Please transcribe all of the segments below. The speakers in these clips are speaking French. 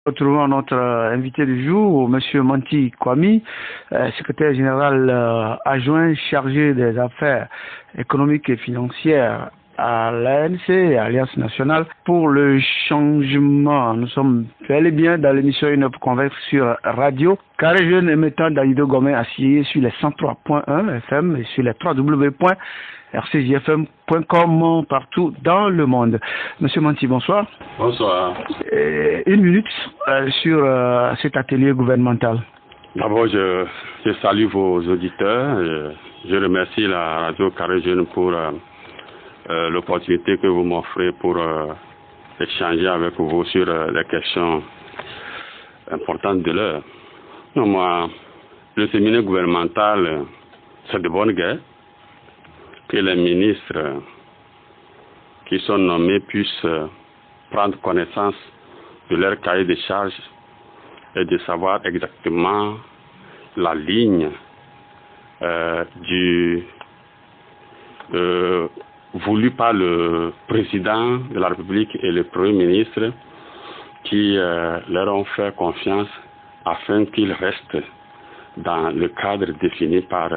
Retrouvons notre invité du jour, M. Manti Kwame, secrétaire général adjoint chargé des affaires économiques et financières à l'ANC, Alliance nationale pour le changement. Nous sommes bel et bien dans l'émission Une Heure Convaincre sur Radio, carré jeune émettant d'Alido Gomé assis sur les 103.1 FM et sur les www.rcjfm.com partout dans le monde. Monsieur Manti, bonsoir. Bonsoir. Une minute sur cet atelier gouvernemental. D'abord, je salue vos auditeurs. Je remercie la radio Carré Jeune pour l'opportunité que vous m'offrez pour échanger avec vous sur les questions importantes de l'heure. Moi, le séminaire gouvernemental, c'est de bonne guerre que les ministres qui sont nommés puissent prendre connaissance de leur cahier de charges et de savoir exactement la ligne voulu par le président de la République et le Premier ministre qui leur ont fait confiance afin qu'ils restent dans le cadre défini par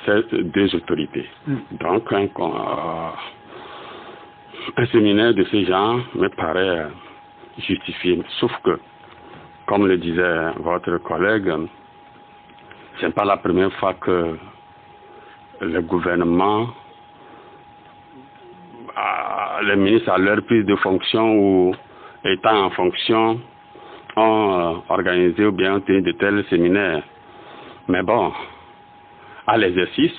ces deux autorités. Donc, un séminaire de ce genre me paraît justifié, sauf que, comme le disait votre collègue, ce n'est pas la première fois que le gouvernement, les ministres à leur prise de fonction ou étant en fonction, ont organisé ou bien tenu de tels séminaires. Mais bon, à l'exercice,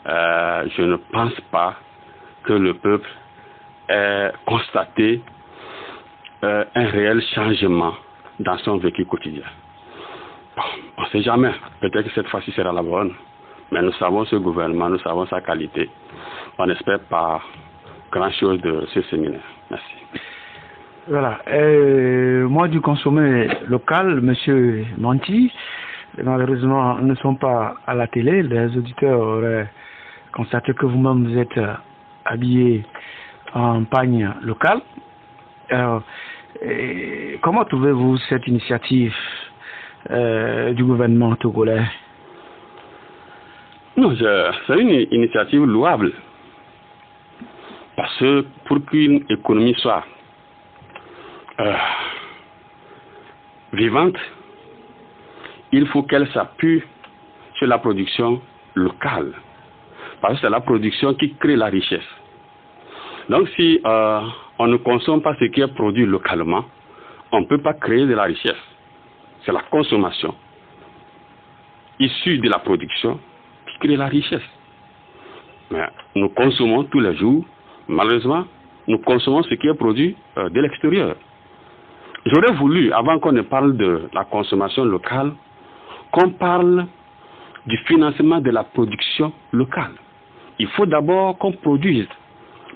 je ne pense pas que le peuple ait constaté un réel changement dans son vécu quotidien. Bon, on ne sait jamais. Peut-être que cette fois-ci sera la bonne. Mais nous savons ce gouvernement, nous savons sa qualité. On n'espère pas grand-chose de ce séminaire. Merci. Voilà. Moi, du consommé local, Monsieur Manti, malheureusement, nous ne sommes pas à la télé. Les auditeurs auraient constaté que vous-même vous êtes habillé en pagne locale. Alors, comment trouvez-vous cette initiative du gouvernement togolais? Non, c'est une initiative louable. Parce que pour qu'une économie soit vivante, il faut qu'elle s'appuie sur la production locale. Parce que c'est la production qui crée la richesse. Donc si on ne consomme pas ce qui est produit localement, on ne peut pas créer de la richesse. C'est la consommation issue de la production qui crée la richesse. Mais nous consommons tous les jours, malheureusement, nous consommons ce qui est produit de l'extérieur. J'aurais voulu, avant qu'on ne parle de la consommation locale, qu'on parle du financement de la production locale. Il faut d'abord qu'on produise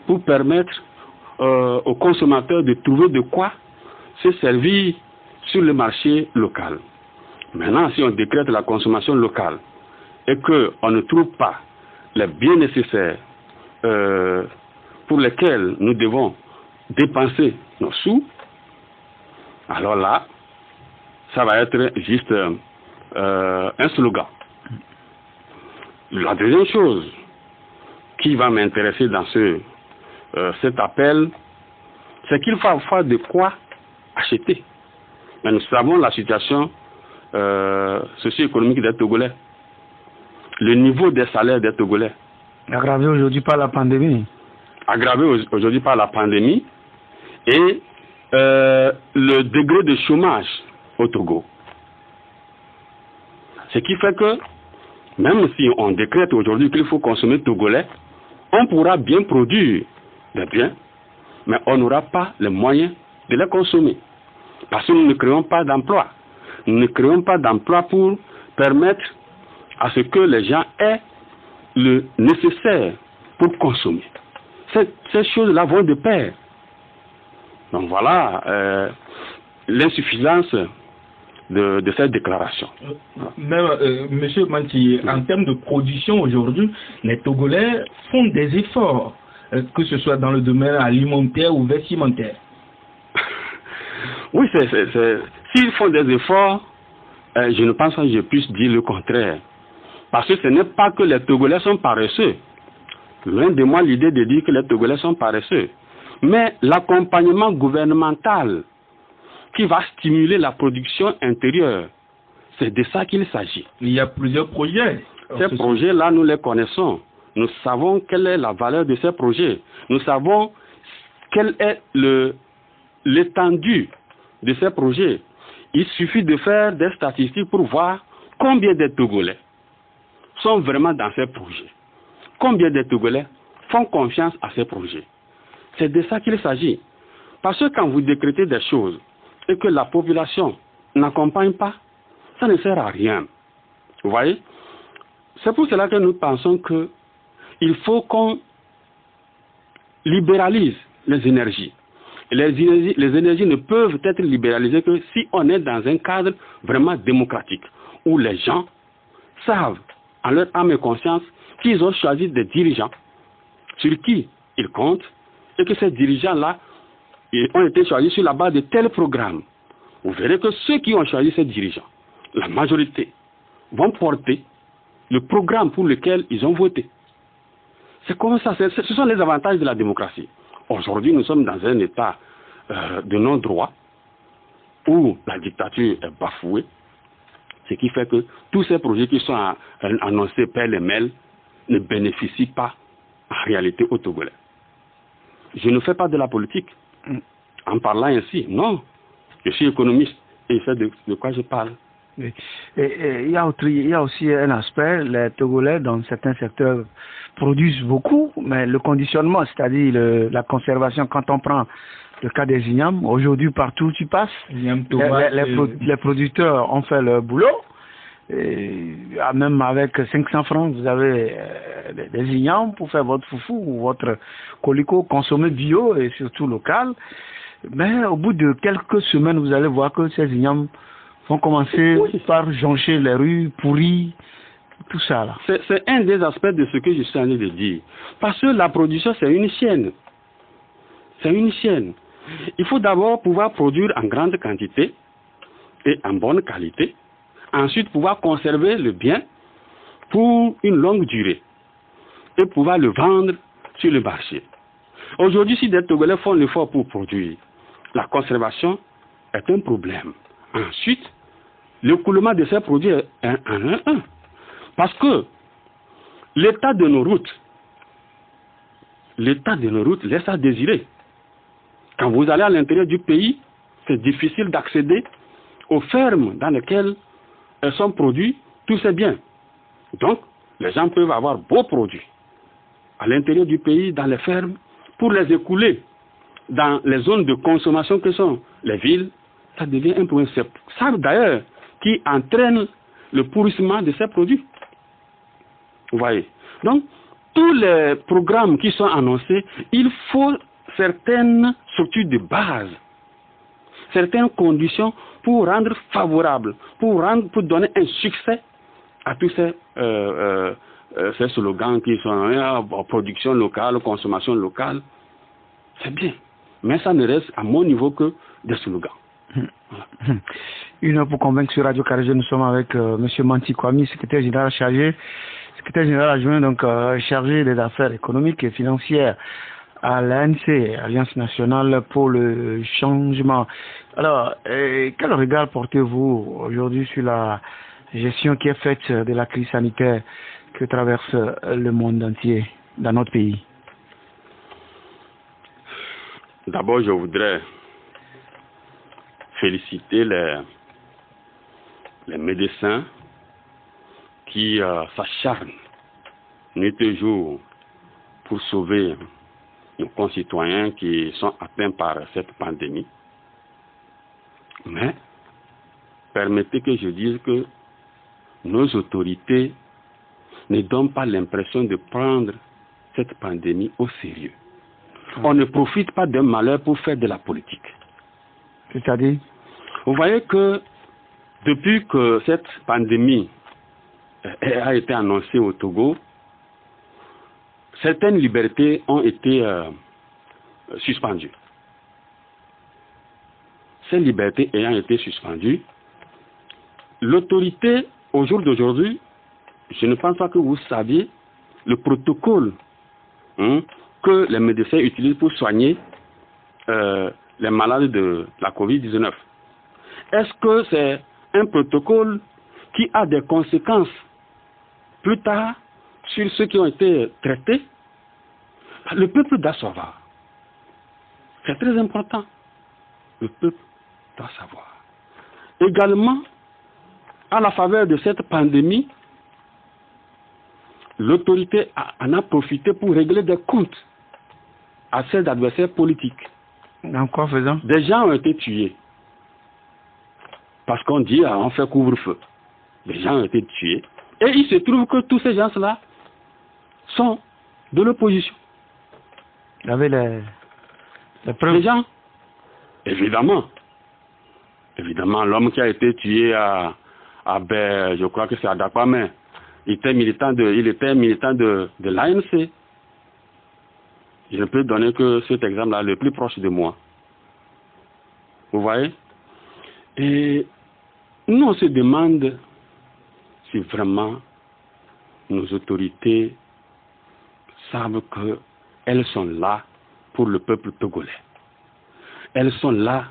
pour permettre aux consommateurs de trouver de quoi se servir sur le marché local. Maintenant, si on décrète la consommation locale et qu'on ne trouve pas les biens nécessaires pour lesquels nous devons dépenser nos sous, alors là, ça va être juste un slogan. La deuxième chose qui va m'intéresser dans cet appel, c'est qu'il faut avoir de quoi acheter. Mais nous savons la situation socio-économique des Togolais, le niveau des salaires des Togolais. Aggravé aujourd'hui par la pandémie. Aggravé aujourd'hui par la pandémie et le degré de chômage au Togo. Ce qui fait que, même si on décrète aujourd'hui qu'il faut consommer togolais, on pourra bien produire des biens, mais on n'aura pas les moyens de les consommer. Parce que nous ne créons pas d'emploi. Nous ne créons pas d'emploi pour permettre à ce que les gens aient le nécessaire pour consommer. Ces choses-là vont de pair. Donc voilà l'insuffisance de cette déclaration. Même, Monsieur Manti, en termes de production aujourd'hui, les Togolais font des efforts, que ce soit dans le domaine alimentaire ou vestimentaire. Oui, s'ils font des efforts, je ne pense pas que je puisse dire le contraire. Parce que ce n'est pas que les Togolais sont paresseux. Loin de moi l'idée de dire que les Togolais sont paresseux. Mais l'accompagnement gouvernemental qui va stimuler la production intérieure, c'est de ça qu'il s'agit. Il y a plusieurs projets. Ces projets-là, nous les connaissons. Nous savons quelle est la valeur de ces projets. Nous savons quelle est l'étendue de ces projets. Il suffit de faire des statistiques pour voir combien de Togolais sont vraiment dans ces projets. Combien de Togolais font confiance à ces projets. C'est de ça qu'il s'agit. Parce que quand vous décrétez des choses et que la population n'accompagne pas, ça ne sert à rien. Vous voyez? C'est pour cela que nous pensons qu'il faut qu'on libéralise les énergies. Et les énergies ne peuvent être libéralisées que si on est dans un cadre vraiment démocratique, où les gens savent, en leur âme et conscience, qu'ils ont choisi des dirigeants sur qui ils comptent, et que ces dirigeants-là ont été choisis sur la base de tels programmes. Vous verrez que ceux qui ont choisi ces dirigeants, la majorité, vont porter le programme pour lequel ils ont voté. C'est comme ça, ce sont les avantages de la démocratie. Aujourd'hui, nous sommes dans un état de non-droit où la dictature est bafouée, ce qui fait que tous ces projets qui sont annoncés pêle-mêle ne bénéficient pas en réalité aux Togolais. Je ne fais pas de la politique en parlant ainsi, non. Je suis économiste et je sais de quoi je parle. Et il y a aussi un aspect, les Togolais dans certains secteurs produisent beaucoup, mais le conditionnement, c'est-à-dire la conservation, quand on prend le cas des ignames, aujourd'hui partout où tu passes, les producteurs ont fait leur boulot, et même avec 500 francs, vous avez des ignames pour faire votre foufou ou votre colico consommé bio et surtout local, mais au bout de quelques semaines, vous allez voir que ces ignames vont commencer par joncher les rues, pourries, tout ça là. C'est un des aspects de ce que je suis en train de dire. Parce que la production, c'est une chaîne. C'est une chaîne. Il faut d'abord pouvoir produire en grande quantité et en bonne qualité. Ensuite, pouvoir conserver le bien pour une longue durée et pouvoir le vendre sur le marché. Aujourd'hui, si des Togolais font l'effort pour produire, la conservation est un problème. Ensuite, l'écoulement de ces produits est un. Parce que l'état de nos routes laisse à désirer. Quand vous allez à l'intérieur du pays, c'est difficile d'accéder aux fermes dans lesquelles sont produits tous ces biens. Donc, les gens peuvent avoir beaux produits à l'intérieur du pays, dans les fermes, pour les écouler dans les zones de consommation que sont les villes. Ça devient un problème. C'est ça d'ailleurs qui entraîne le pourrissement de ces produits. Vous voyez. Donc, tous les programmes qui sont annoncés, il faut certaines structures de base, certaines conditions pour rendre favorable, pour donner un succès à tous ces slogans qui sont production locale, consommation locale. C'est bien. Mais ça ne reste à mon niveau que des slogans. Voilà. Une heure pour convaincre sur Radio Carré, nous sommes avec M. Manti Kwame, secrétaire général adjoint, donc chargé des affaires économiques et financières à l'ANC, Alliance nationale pour le changement. Alors, quel regard portez-vous aujourd'hui sur la gestion qui est faite de la crise sanitaire que traverse le monde entier dans notre pays? D'abord, je voudrais féliciter les médecins qui s'acharnent nuit et jour pour sauver nos concitoyens qui sont atteints par cette pandémie. Mais, permettez que je dise que nos autorités ne donnent pas l'impression de prendre cette pandémie au sérieux. On ne profite pas d'un malheur pour faire de la politique. C'est-à-dire? Vous voyez que depuis que cette pandémie a été annoncée au Togo, certaines libertés ont été suspendues. ces libertés ayant été suspendues, l'autorité, au jour d'aujourd'hui, je ne pense pas que vous saviez le protocole que les médecins utilisent pour soigner les malades de la COVID-19. Est-ce que c'est un protocole qui a des conséquences plus tard sur ceux qui ont été traités? Le peuple doit savoir. C'est très important. Le peuple doit savoir. Également, à la faveur de cette pandémie, l'autorité en a profité pour régler des comptes à ses adversaires politiques. En quoi faisant? Des gens ont été tués. Parce qu'on dit, on fait couvre-feu. Des gens ont été tués. Et il se trouve que tous ces gens-là sont de l'opposition. Il y avait les preuves. Les gens, évidemment. Évidemment, l'homme qui a été tué à je crois que c'est à Dakwame, il était militant de l'ANC. Je ne peux donner que cet exemple-là, le plus proche de moi. Vous voyez? Et nous, on se demande si vraiment nos autorités savent qu'elles sont là pour le peuple togolais. Elles sont là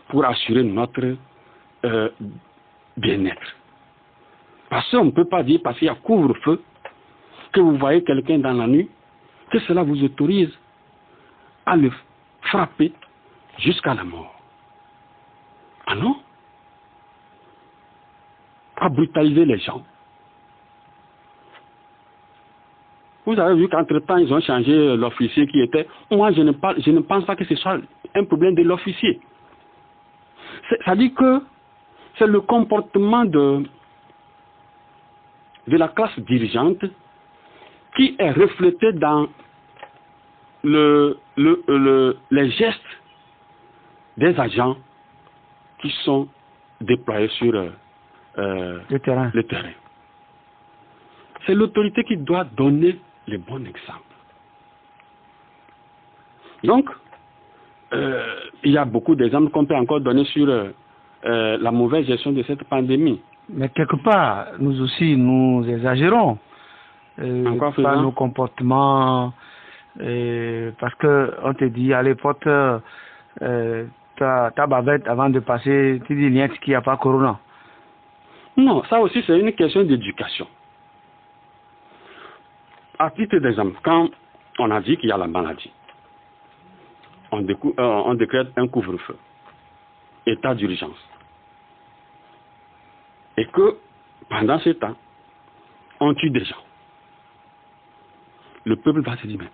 pour assurer notre bien-être. Parce qu'on ne peut pas dire, parce qu'il y a couvre-feu, que vous voyez quelqu'un dans la nuit, que cela vous autorise à le frapper jusqu'à la mort. Ah non? À brutaliser les gens. Vous avez vu qu'entre-temps, ils ont changé l'officier qui était... Moi, je ne pense pas que ce soit un problème de l'officier. Ça dit que c'est le comportement de la classe dirigeante qui est reflété dans les gestes des agents qui sont déployés sur le terrain. C'est l'autorité qui doit donner les bons exemples. Donc, il y a beaucoup d'exemples qu'on peut encore donner sur la mauvaise gestion de cette pandémie. Mais quelque part, nous aussi, nous exagérons par nos comportements, parce que on te dit, allez, porte ta bavette avant de passer, tu dis, niet qu'il n'y a pas corona. Non, ça aussi, c'est une question d'éducation. À titre d'exemple, quand on a dit qu'il y a la maladie, on décrète un couvre-feu, état d'urgence. Et que, pendant ce temps, on tue des gens. Le peuple va se dire, mais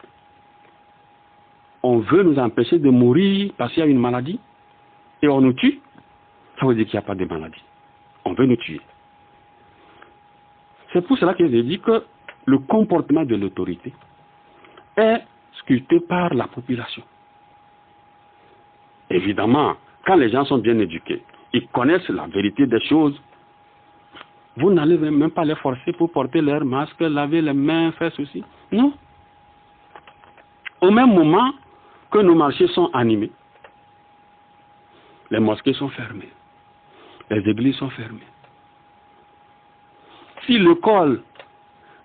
on veut nous empêcher de mourir parce qu'il y a une maladie et on nous tue. Ça veut dire qu'il n'y a pas de maladie. On veut nous tuer. C'est pour cela que j'ai dit que le comportement de l'autorité est scruté par la population. Évidemment, quand les gens sont bien éduqués, ils connaissent la vérité des choses, vous n'allez même pas les forcer pour porter leur masque, laver les mains, faire ceci. Non. Au même moment que nos marchés sont animés, les mosquées sont fermées, les églises sont fermées. Si l'école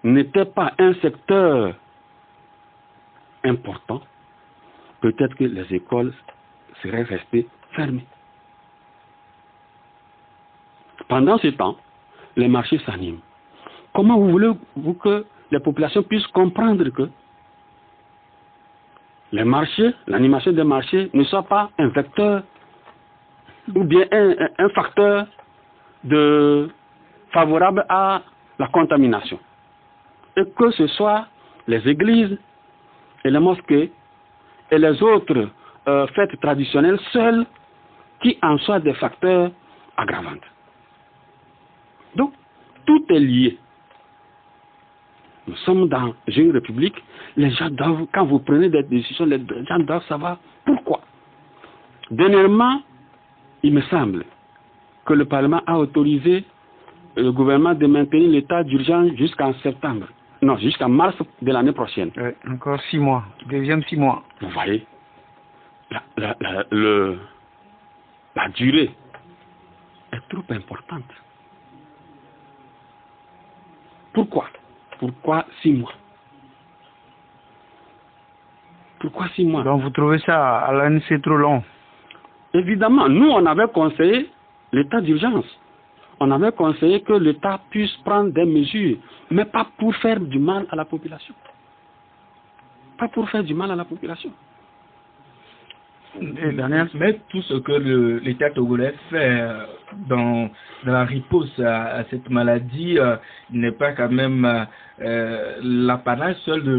n'était pas un secteur important, peut-être que les écoles seraient restées fermées. Pendant ce temps, les marchés s'animent. Comment voulez-vous que les populations puissent comprendre que les marchés, l'animation des marchés ne soit pas un vecteur ou bien un facteur favorable à la contamination? Et que ce soit les églises et les mosquées et les autres fêtes traditionnelles seules qui en soient des facteurs aggravants. Donc, tout est lié. Nous sommes dans une république, les gens doivent, quand vous prenez des décisions, les gens doivent savoir pourquoi. Dernièrement, il me semble que le Parlement a autorisé le gouvernement de maintenir l'état d'urgence jusqu'en septembre. Non, jusqu'en mars de l'année prochaine. Encore 6 mois, deuxième 6 mois. Vous voyez, la durée est trop importante. Pourquoi? Pourquoi 6 mois? Pourquoi 6 mois? Donc vous trouvez ça à l'ANC trop long? Évidemment, nous on avait conseillé l'état d'urgence. On avait conseillé que l'État puisse prendre des mesures, mais pas pour faire du mal à la population. Pas pour faire du mal à la population. Mais tout ce que l'État togolais fait dans la riposte à cette maladie n'est pas quand même l'apanage seul de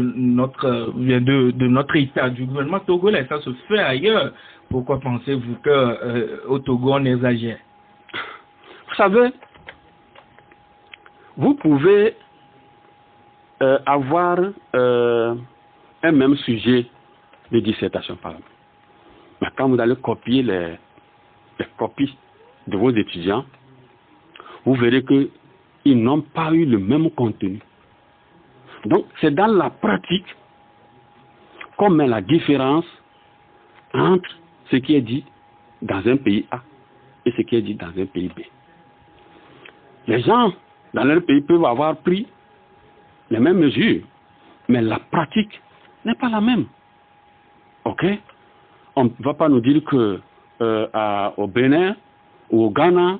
notre État, du gouvernement togolais. Ça se fait ailleurs. Pourquoi pensez-vous qu'au Togo on exagère? Vous savez, vous pouvez avoir un même sujet de dissertation par exemple. Mais quand vous allez copier les copies de vos étudiants, vous verrez qu'ils n'ont pas eu le même contenu. Donc, c'est dans la pratique qu'on met la différence entre ce qui est dit dans un pays A et ce qui est dit dans un pays B. Les gens dans leur pays peuvent avoir pris les mêmes mesures, mais la pratique n'est pas la même. Ok? On ne va pas nous dire que au Bénin ou au Ghana,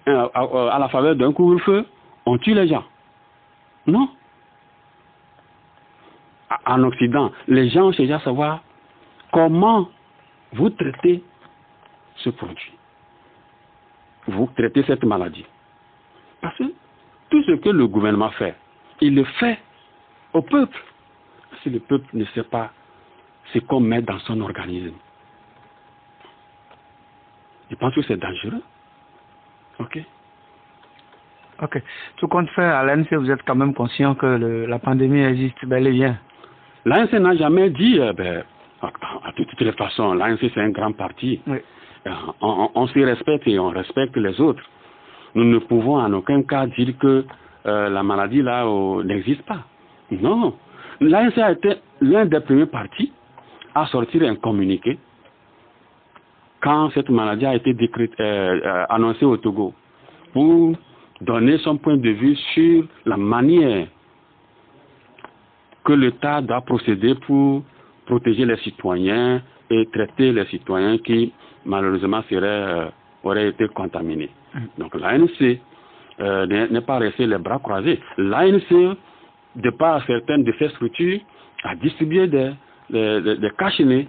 à la faveur d'un couvre-feu, on tue les gens. Non. En Occident, les gens cherchent à savoir comment vous traitez ce produit. Vous traitez cette maladie. Parce que tout ce que le gouvernement fait, il le fait au peuple. Si le peuple ne sait pas ce qu'on met dans son organisme, je pense que c'est dangereux. Ok. Ok. Tout compte fait, à l'ANC, vous êtes quand même conscient que la pandémie existe bel et bien. L'ANC n'a jamais dit, à toutes les façons, l'ANC c'est un grand parti. Oui. On se respecte et on respecte les autres. Nous ne pouvons en aucun cas dire que la maladie là n'existe pas. Non. L'ANC a été l'un des premiers partis à sortir un communiqué quand cette maladie a été annoncée au Togo, pour donner son point de vue sur la manière que l'État doit procéder pour protéger les citoyens et traiter les citoyens qui, malheureusement, auraient été contaminés. Donc l'ANC n'est pas resté les bras croisés. L'ANC, de par certaines de ses structures, a distribué des cache-nez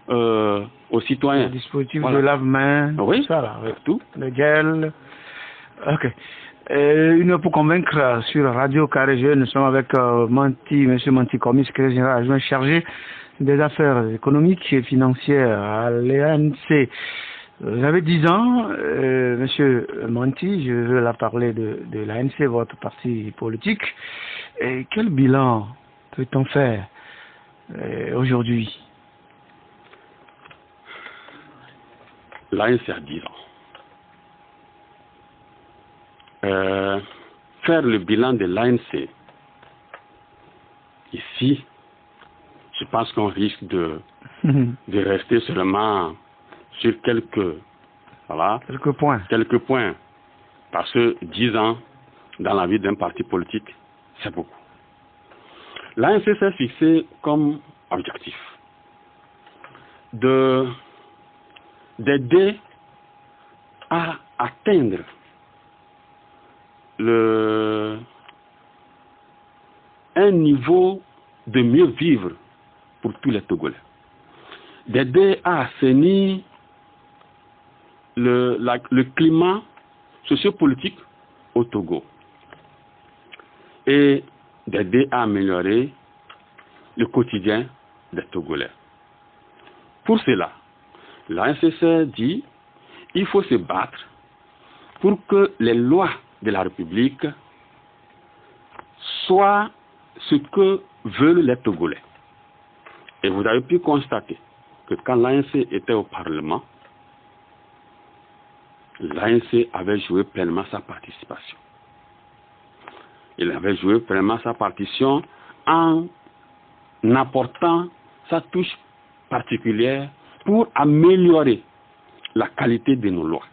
aux citoyens. Le dispositif Voilà. de lave-main, oui, ça là, oui. tout. Le gel. Ok. Une heure pour convaincre sur Radio Carré Jeune, nous sommes avec M. Manti Komi, secrétaire général adjoint chargé des affaires économiques et financières à l'ANC. Vous avez 10 ans, M. Manti, je veux la parler de l'ANC, votre parti politique. Et quel bilan peut-on faire aujourd'hui? L'ANC a 10 ans. Faire le bilan de l'ANC, ici, je pense qu'on risque de rester seulement sur quelques points. Parce que 10 ans dans la vie d'un parti politique, c'est beaucoup. L'ANC s'est fixé comme objectif d'aider à atteindre un niveau de mieux vivre pour tous les Togolais, d'aider à assainir le climat sociopolitique au Togo et d'aider à améliorer le quotidien des Togolais. Pour cela, l'ANCC dit qu'il faut se battre pour que les lois de la République soient ce que veulent les Togolais. Et vous avez pu constater que quand l'ANC était au Parlement, l'ANC avait joué pleinement sa participation. Il avait joué pleinement sa partition en apportant sa touche particulière pour améliorer la qualité de nos lois.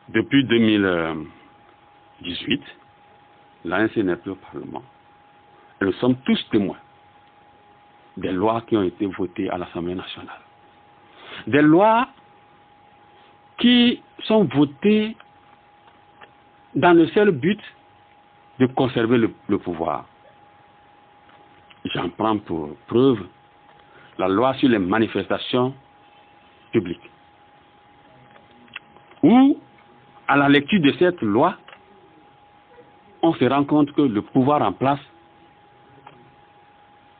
Depuis 2018, l'ANC n'est plus au Parlement. Et nous sommes tous témoins des lois qui ont été votées à l'Assemblée nationale. Des lois qui sont votées dans le seul but de conserver le pouvoir. J'en prends pour preuve la loi sur les manifestations publiques, où, à la lecture de cette loi, on se rend compte que le pouvoir en place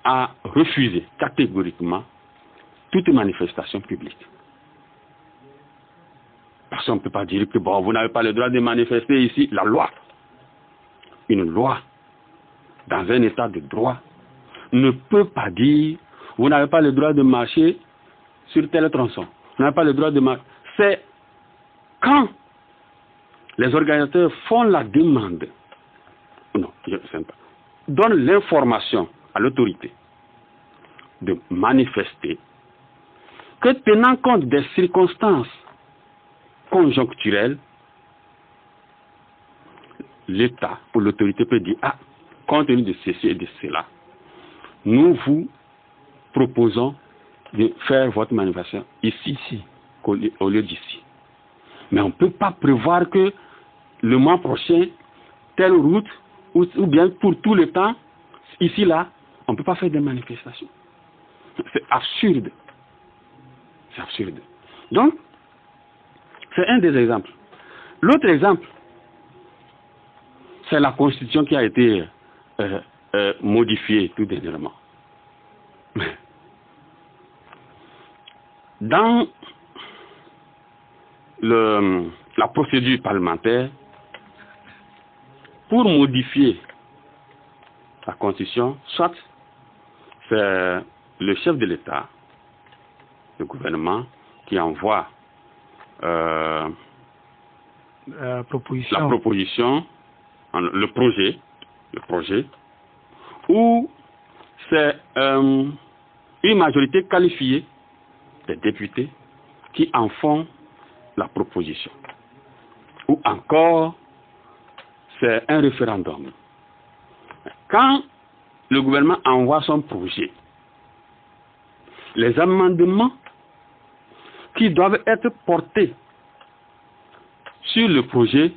a refusé catégoriquement toute manifestation publique. Parce qu'on ne peut pas dire que bon, vous n'avez pas le droit de manifester ici. La loi, une loi, dans un état de droit, ne peut pas dire vous n'avez pas le droit de marcher sur tel tronçon. Vous n'avez pas le droit de marcher. C'est quand les organisateurs font la demande, non, je ne sais pas, donnent l'information à l'autorité de manifester, que tenant compte des circonstances conjoncturelles, l'État ou l'autorité peut dire, ah, compte tenu de ceci et de cela, nous vous proposons de faire votre manifestation ici, au lieu d'ici. Mais on ne peut pas prévoir que le mois prochain, telle route, ou bien pour tout le temps, ici, là, on ne peut pas faire des manifestations. C'est absurde. C'est absurde. Donc, c'est un des exemples. L'autre exemple, c'est la Constitution qui a été modifiée tout dernièrement. Dans la procédure parlementaire, pour modifier la Constitution, soit c'est le chef de l'État, le gouvernement, qui envoie la proposition, le projet, ou c'est une majorité qualifiée des députés qui en font la proposition. Ou encore, c'est un référendum. Quand le gouvernement envoie son projet, les amendements qui doivent être portés sur le projet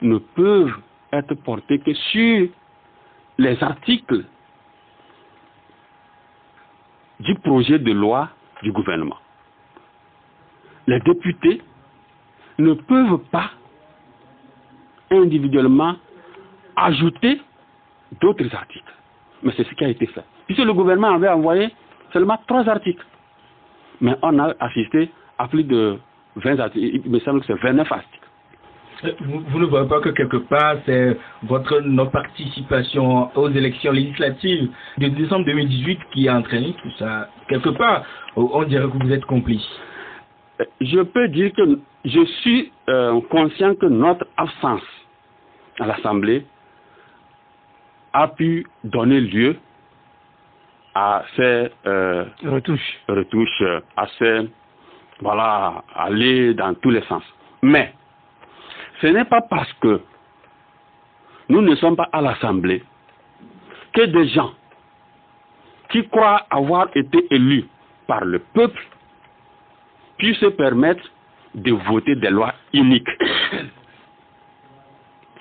ne peuvent être portés que sur les articles du projet de loi du gouvernement. Les députés ne peuvent pas individuellement ajouter d'autres articles. Mais c'est ce qui a été fait. Puisque le gouvernement avait envoyé seulement 3 articles. Mais on a assisté à plus de 20 articles. Il me semble que c'est 29 articles. Vous ne voyez pas que quelque part, c'est votre non-participation aux élections législatives de décembre 2018 qui a entraîné tout ça. Quelque part, on dirait que vous êtes complice. Je peux dire que je suis conscient que notre absence à l'Assemblée a pu donner lieu à ces retouches, à ces, voilà, aller dans tous les sens. Mais ce n'est pas parce que nous ne sommes pas à l'Assemblée que des gens qui croient avoir été élus par le peuple puissent se permettre de voter des lois iniques.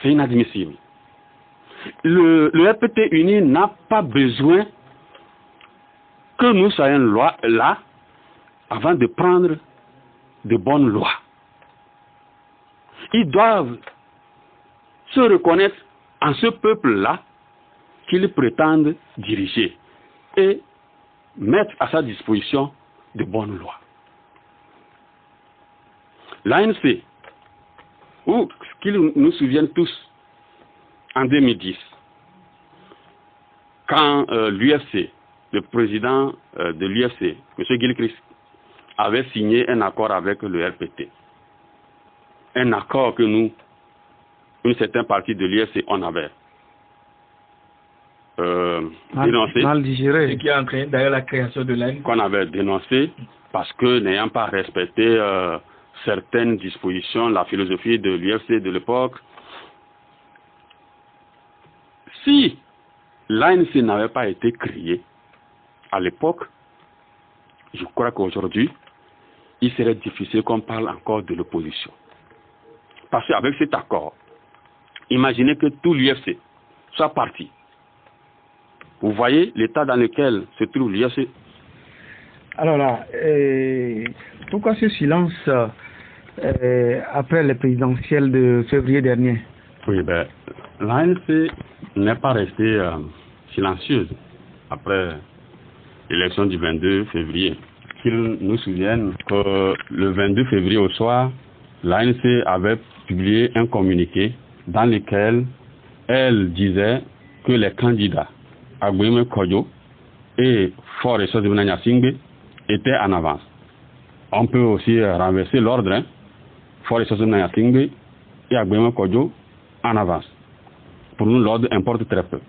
C'est inadmissible. Le RPT uni n'a pas besoin que nous soyons là avant de prendre de bonnes lois. Ils doivent se reconnaître en ce peuple-là qu'ils prétendent diriger et mettre à sa disposition de bonnes lois. L'ANC, ou ce qu'ils nous souviennent tous, en 2010, quand l'UFC, le président de l'UFC, M. Gilchrist, avait signé un accord avec le RPT, un accord que nous, une certaine partie de l'UFC, on avait dénoncé, mal digéré, ce qui a entraîné d'ailleurs la création de l'ANC, qu'on avait dénoncé parce que n'ayant pas respecté certaines dispositions, la philosophie de l'UFC de l'époque, si l'ANC n'avait pas été créée à l'époque, je crois qu'aujourd'hui, il serait difficile qu'on parle encore de l'opposition. Parce qu'avec cet accord, imaginez que tout l'UFC soit parti. Vous voyez l'état dans lequel se trouve l'UFC. Alors là, pourquoi ce silence après les présidentielles de février dernier? Oui, l'ANC n'est pas restée silencieuse après l'élection du 22 février. Qu'ils nous souviennent que le 22 février au soir, l'ANC avait publié un communiqué dans lequel elle disait que les candidats Agbouime Kodjo et Faure Sozibena Gnassingbé étaient en avance. On peut aussi renverser l'ordre, Faure Sozibena Gnassingbé et Agbouime Kodjo en avance. Pour nous, l'ordre importe très peu.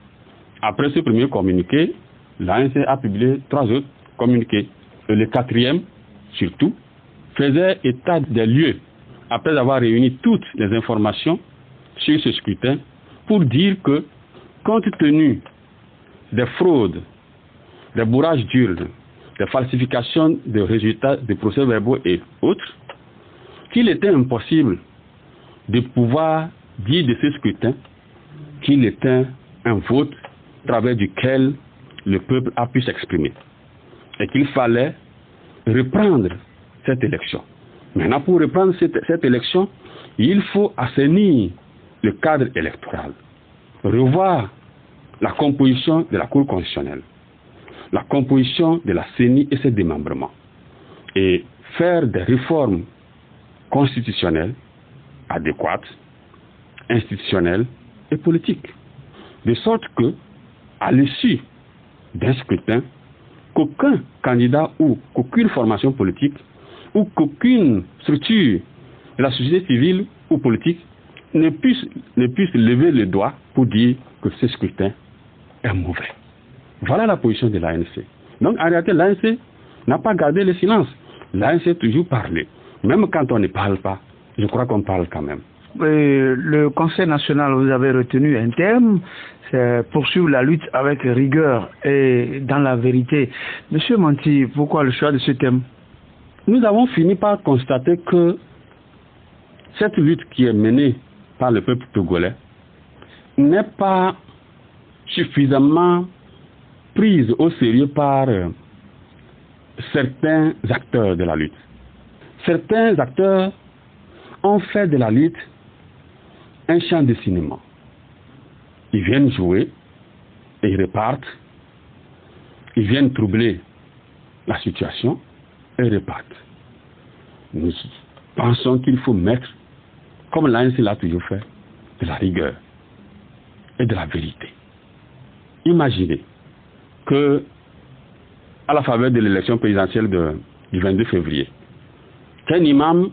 Après ce premier communiqué, l'ANC a publié 3 autres communiqués. Et le 4e, surtout, faisait état des lieux, après avoir réuni toutes les informations sur ce scrutin, pour dire que, compte tenu des fraudes, des bourrages d'urnes, des falsifications de résultats des procès-verbaux et autres, qu'il était impossible de pouvoir dire de ce scrutin qu'il était un vote à travers duquel le peuple a pu s'exprimer. Et qu'il fallait reprendre cette élection. Maintenant, pour reprendre cette élection, il faut assainir le cadre électoral, revoir la composition de la Cour constitutionnelle, la composition de la CENI et ses démembrements, et faire des réformes constitutionnelles adéquates, institutionnelles et politiques, de sorte que, à l'issue d'un scrutin, qu'aucun candidat ou qu'aucune formation politique ou qu'aucune structure de la société civile ou politique ne puisse lever le doigt pour dire que ce scrutin est mauvais. Voilà la position de l'ANC. Donc en réalité, l'ANC n'a pas gardé le silence. L'ANC a toujours parlé. Même quand on ne parle pas, je crois qu'on parle quand même. Le Conseil national, vous avez retenu un terme, c'est poursuivre la lutte avec rigueur et dans la vérité. Monsieur Monti, pourquoi le choix de ce thème? Nous avons fini par constater que cette lutte qui est menée par le peuple togolais n'est pas suffisamment prise au sérieux par certains acteurs de la lutte. Certains acteurs ont fait de la lutte un champ de cinéma. Ils viennent jouer et ils repartent. Ils viennent troubler la situation et repartent. Nous pensons qu'il faut mettre, comme l'ANC l'a toujours fait, de la rigueur et de la vérité. Imaginez que, à la faveur de l'élection présidentielle du 22 février, qu'un imam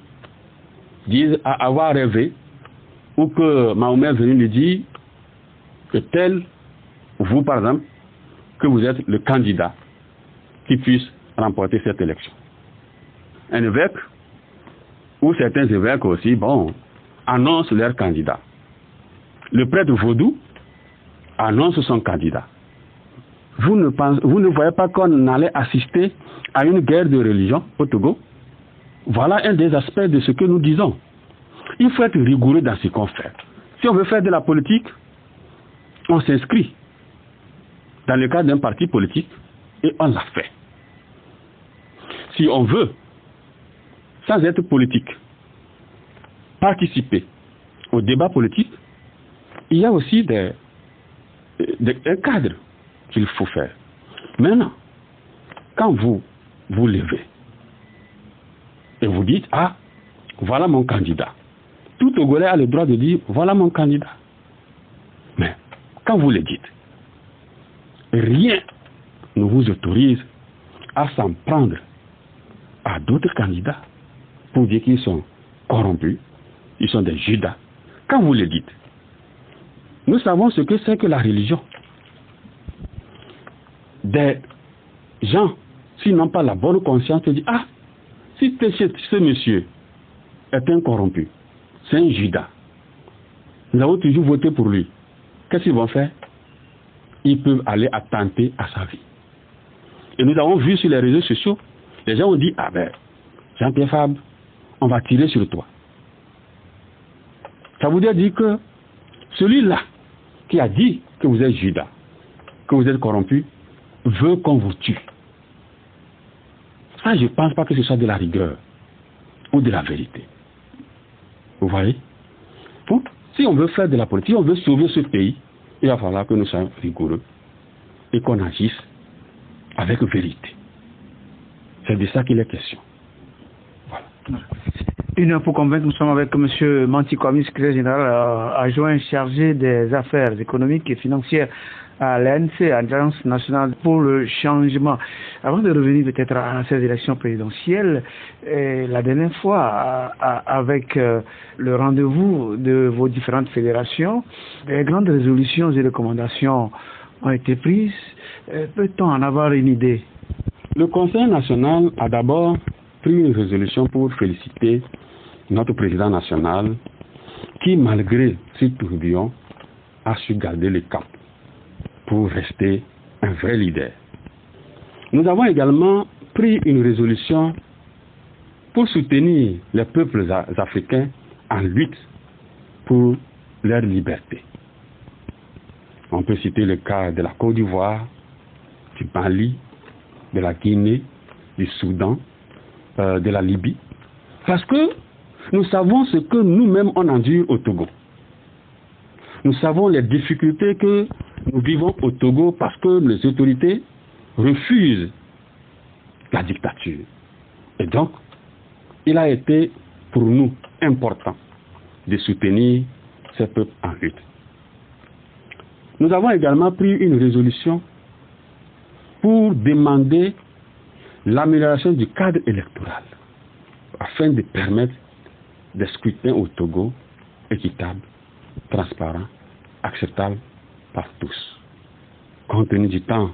dise avoir rêvé, ou que Mahomet est venu lui dire que tel, vous par exemple, que vous êtes le candidat qui puisse remporter cette élection. Un évêque, ou certains évêques aussi, annoncent leur candidat. Le prêtre vaudou annonce son candidat. Vous ne voyez pas qu'on allait assister à une guerre de religion au Togo? Voilà un des aspects de ce que nous disons. Il faut être rigoureux dans ce qu'on fait. Si on veut faire de la politique, on s'inscrit dans le cadre d'un parti politique et on l'a fait. Si on veut, sans être politique, participer au débat politique, il y a aussi un cadre qu'il faut faire. Maintenant, quand vous vous levez et vous dites, voilà mon candidat. Tout Togolais a le droit de dire, voilà mon candidat. Mais, quand vous le dites, rien ne vous autorise à s'en prendre à d'autres candidats pour dire qu'ils sont corrompus, ils sont des Judas. Quand vous le dites, nous savons ce que c'est que la religion. Des gens, s'ils n'ont pas la bonne conscience, se disent, si ce monsieur est un corrompu, c'est un Judas, nous avons toujours voté pour lui, qu'est-ce qu'ils vont faire? Ils peuvent aller attenter à sa vie. Et nous avons vu sur les réseaux sociaux, les gens ont dit, ah ben, Jean-Pierre Fabre, on va tirer sur toi. Ça voudrait dire que celui-là qui a dit que vous êtes Judas, que vous êtes corrompu, veut qu'on vous tue. Ça, je ne pense pas que ce soit de la rigueur ou de la vérité. Vous voyez? Donc, si on veut faire de la politique, si on veut sauver ce pays, il va falloir que nous soyons rigoureux et qu'on agisse avec vérité. C'est de ça qu'il est question. Voilà. Une heure pour convaincre, nous sommes avec M. Manti Kwame, secrétaire général adjoint chargé des affaires économiques et financières à l'ANC, Agence nationale pour le changement. Avant de revenir peut-être à ces élections présidentielles, la dernière fois, avec le rendez-vous de vos différentes fédérations, des grandes résolutions et recommandations ont été prises. Peut-on en avoir une idée? Le Conseil national a d'abord pris une résolution pour féliciter notre président national qui, malgré ce tourbillon, a su garder le cap pour rester un vrai leader. Nous avons également pris une résolution pour soutenir les peuples africains en lutte pour leur liberté. On peut citer le cas de la Côte d'Ivoire, du Mali, de la Guinée, du Soudan, de la Libye. Parce que nous savons ce que nous-mêmes on endure au Togo. Nous savons les difficultés que nous vivons au Togo parce que les autorités refusent la dictature. Et donc, il a été pour nous important de soutenir ces peuples en lutte. Nous avons également pris une résolution pour demander l'amélioration du cadre électoral afin de permettre des scrutins au Togo équitables, transparents, acceptables par tous. Compte tenu du temps,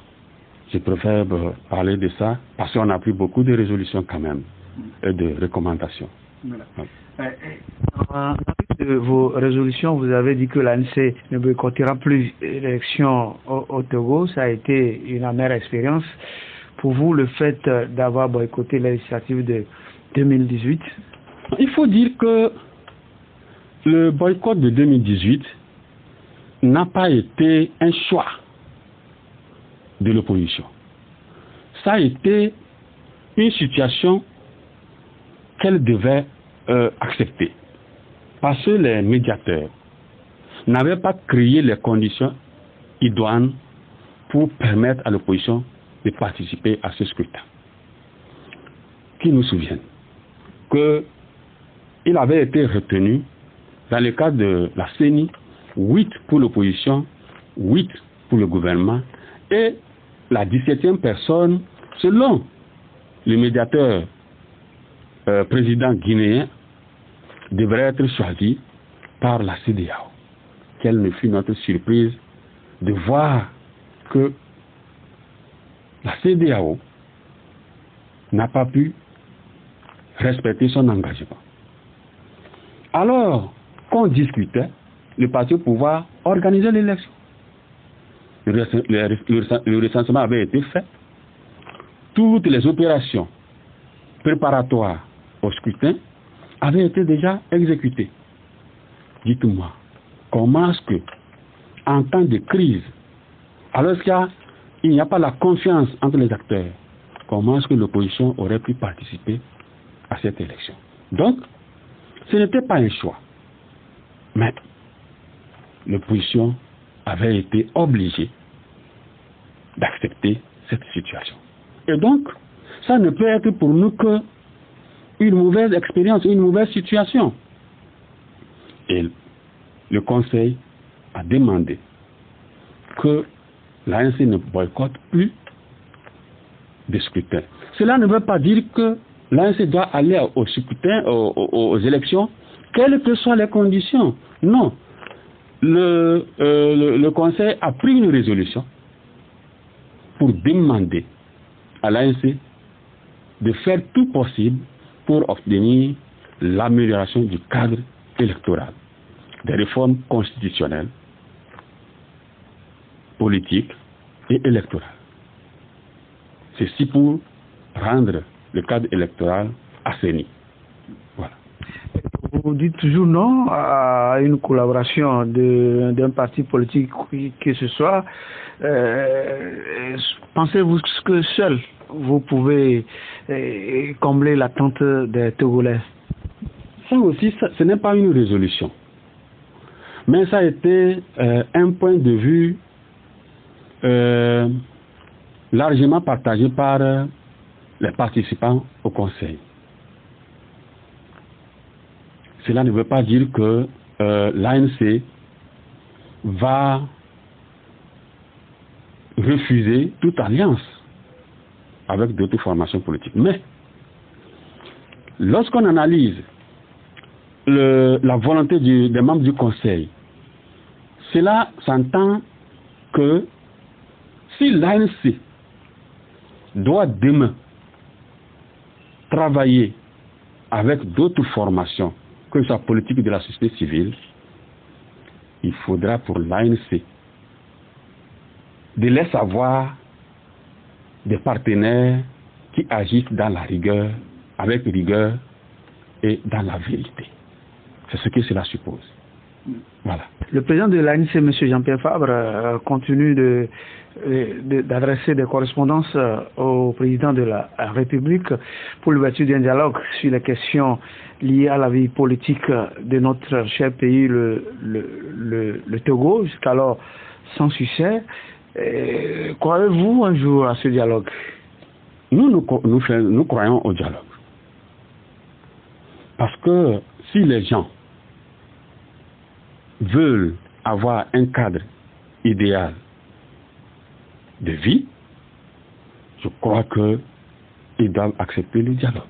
je préfère parler de ça parce qu'on a pris beaucoup de résolutions quand même et de recommandations. Voilà. Dans de vos résolutions, vous avez dit que l'ANC ne boycottera plus l'élection au Togo. Ça a été une amère expérience. Pour vous, le fait d'avoir boycotté les législatives de 2018? Il faut dire que le boycott de 2018 n'a pas été un choix de l'opposition. Ça a été une situation qu'elle devait accepter. Parce que les médiateurs n'avaient pas créé les conditions idoines pour permettre à l'opposition de participer à ce scrutin. Qui nous souviennent qu'il avait été retenu dans le cadre de la CENI, 8 pour l'opposition, 8 pour le gouvernement, et la 17e personne, selon le médiateur président guinéen, devrait être choisie par la CEDEAO. Quelle ne fut notre surprise de voir que la CEDEAO n'a pas pu respecter son engagement. Alors qu'on discutait, le parti au pouvoir organisait l'élection. Le recensement avait été fait. Toutes les opérations préparatoires au scrutin avaient été déjà exécutées. Dites-moi, comment est-ce que, en temps de crise, alors qu'il n'y a pas la confiance entre les acteurs, comment est-ce que l'opposition aurait pu participer à cette élection? Donc, ce n'était pas un choix. Mais l'opposition avait été obligée d'accepter cette situation. Et donc, ça ne peut être pour nous que une mauvaise expérience, une mauvaise situation. Et le Conseil a demandé que l'ANC ne boycotte plus des scrutins. Cela ne veut pas dire que l'ANC doit aller au scrutin, aux élections, quelles que soient les conditions. Non. Le Conseil a pris une résolution pour demander à l'ANC de faire tout possible pour obtenir l'amélioration du cadre électoral, des réformes constitutionnelles, politiques et électorales. Ceci pour rendre le cadre électoral assaini. Voilà. Vous dites toujours non à une collaboration d'un parti politique que ce soit. Pensez-vous que seul vous pouvez combler l'attente des Togolais? Ça aussi, ce n'est pas une résolution. Mais ça a été un point de vue largement partagé par les participants au Conseil. Cela ne veut pas dire que l'ANC va refuser toute alliance avec d'autres formations politiques. Mais lorsqu'on analyse la volonté des membres du Conseil, cela s'entend que si l'ANC doit demain travailler avec d'autres formations, que ce soit politique de la société civile, il faudra pour l'ANC de laisser avoir des partenaires qui agissent dans la rigueur, avec rigueur et dans la vérité. C'est ce que cela suppose. Voilà. Le président de l'ANC, M. Jean-Pierre Fabre, continue d'adresser des correspondances au président de la République pour l'ouverture d'un dialogue sur les questions liées à la vie politique de notre cher pays, le Togo, jusqu'alors sans succès. Croyez-vous un jour à ce dialogue? Nous croyons au dialogue. Parce que si les gens veulent avoir un cadre idéal de vie, je crois qu'ils doivent accepter le dialogue.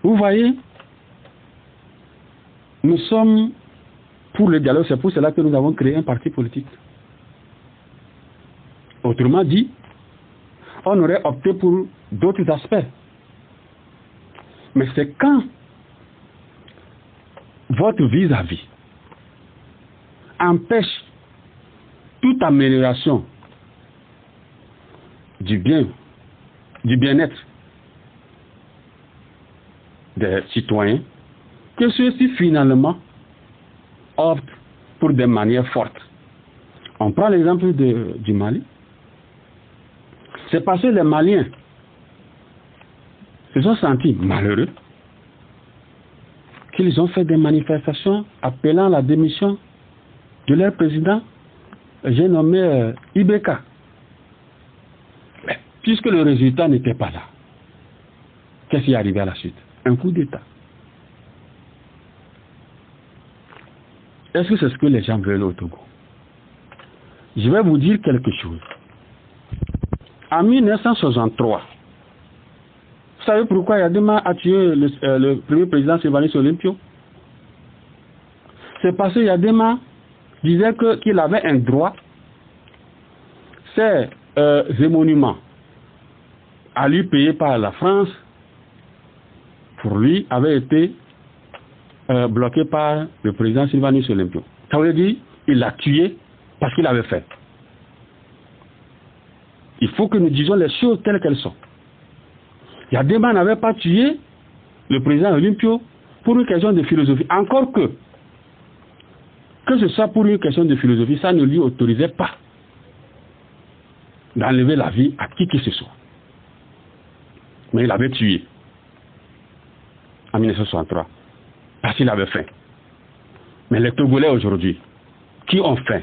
Vous voyez, nous sommes pour le dialogue, c'est pour cela que nous avons créé un parti politique. Autrement dit, on aurait opté pour d'autres aspects. Mais c'est quand votre vis-à-vis empêche toute amélioration du bien-être des citoyens, que ceux-ci finalement optent pour des manières fortes. On prend l'exemple du Mali. C'est parce que les Maliens se sont sentis malheureux qu'ils ont fait des manifestations appelant la démission de leur président, j'ai nommé Ibeka. Mais puisque le résultat n'était pas là, qu'est-ce qui est arrivé à la suite? Un coup d'État. Est-ce que c'est ce que les gens veulent au Togo? Je vais vous dire quelque chose. En 1963, vous savez pourquoi Yadema a tué le premier président Sylvanus Olympio? C'est parce que Yadema disait qu'il avait un droit. Ces émoluments à lui payer par la France, pour lui, avaient été bloqués par le président Sylvanus Olympio. Ça veut dire qu'il l'a tué parce qu'il avait fait. Il faut que nous disions les choses telles qu'elles sont. Yadema n'avait pas tué le président Olympio pour une question de philosophie. Encore que ce soit pour une question de philosophie, ça ne lui autorisait pas d'enlever la vie à qui que ce soit. Mais il avait tué en 1963 parce qu'il avait faim. Mais les Togolais aujourd'hui, qui ont faim,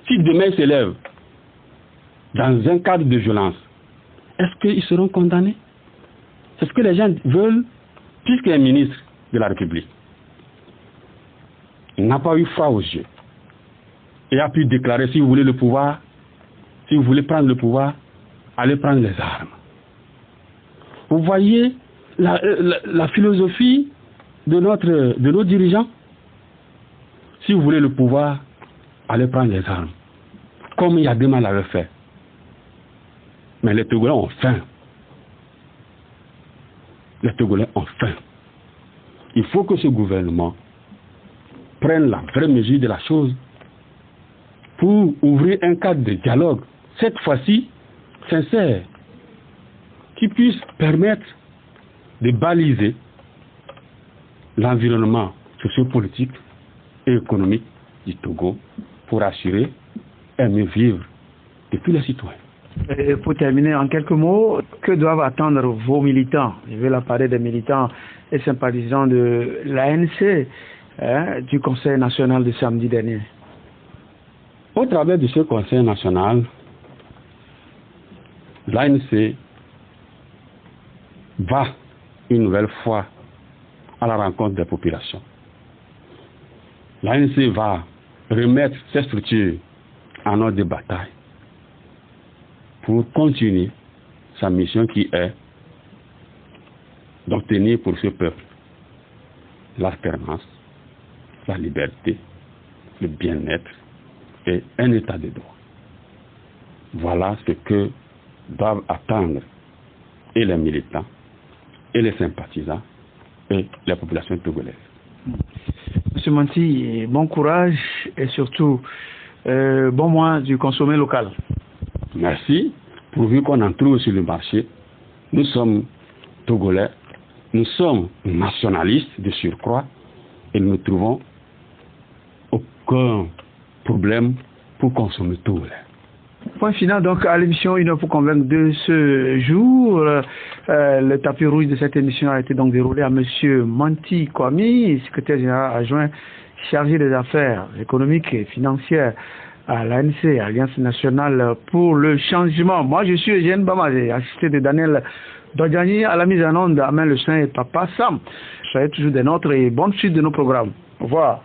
si demain ils se lèvent dans un cadre de violence, est-ce qu'ils seront condamnés? C'est ce que les gens veulent, puisqu'un ministre de la République n'a pas eu froid aux yeux et a pu déclarer: si vous voulez le pouvoir, si vous voulez prendre le pouvoir, allez prendre les armes. Vous voyez la philosophie de nos dirigeants? Si vous voulez le pouvoir, allez prendre les armes. Comme Yadema l'avait fait. Mais les Togolais ont faim. les Togolais ont faim. Il faut que ce gouvernement prenne la vraie mesure de la chose pour ouvrir un cadre de dialogue, cette fois-ci sincère, qui puisse permettre de baliser l'environnement sociopolitique et économique du Togo pour assurer un mieux vivre de tous les citoyens. Et pour terminer, en quelques mots, que doivent attendre vos militants? Je vais la parler des militants et sympathisants de l'ANC, du Conseil national de samedi dernier. Au travers de ce Conseil national, l'ANC va une nouvelle fois à la rencontre des populations. L'ANC va remettre ces structures en ordre de bataille pour continuer sa mission qui est d'obtenir pour ce peuple l'alternance, la liberté, le bien-être et un état de droit. Voilà ce que doivent attendre et les militants, et les sympathisants, et les populations togolaises. Monsieur Manti, bon courage et surtout bon mois du consommé local. Merci. Pourvu qu'on en trouve sur le marché, nous sommes Togolais, nous sommes nationalistes de surcroît et nous ne trouvons aucun problème pour consommer Togolais. Point final donc à l'émission Une heure pour convaincre de ce jour. Le tapis rouge de cette émission a été donc déroulé à Monsieur Manti Kwame, secrétaire général adjoint chargé des affaires économiques et financières à l'ANC, Alliance nationale pour le changement. Moi je suis Eugène Bama, j'ai assisté de Daniel Dodjani à la mise en onde, Amen Le Saint et Papa Sam. Soyez toujours des nôtres et bonne suite de nos programmes. Au revoir.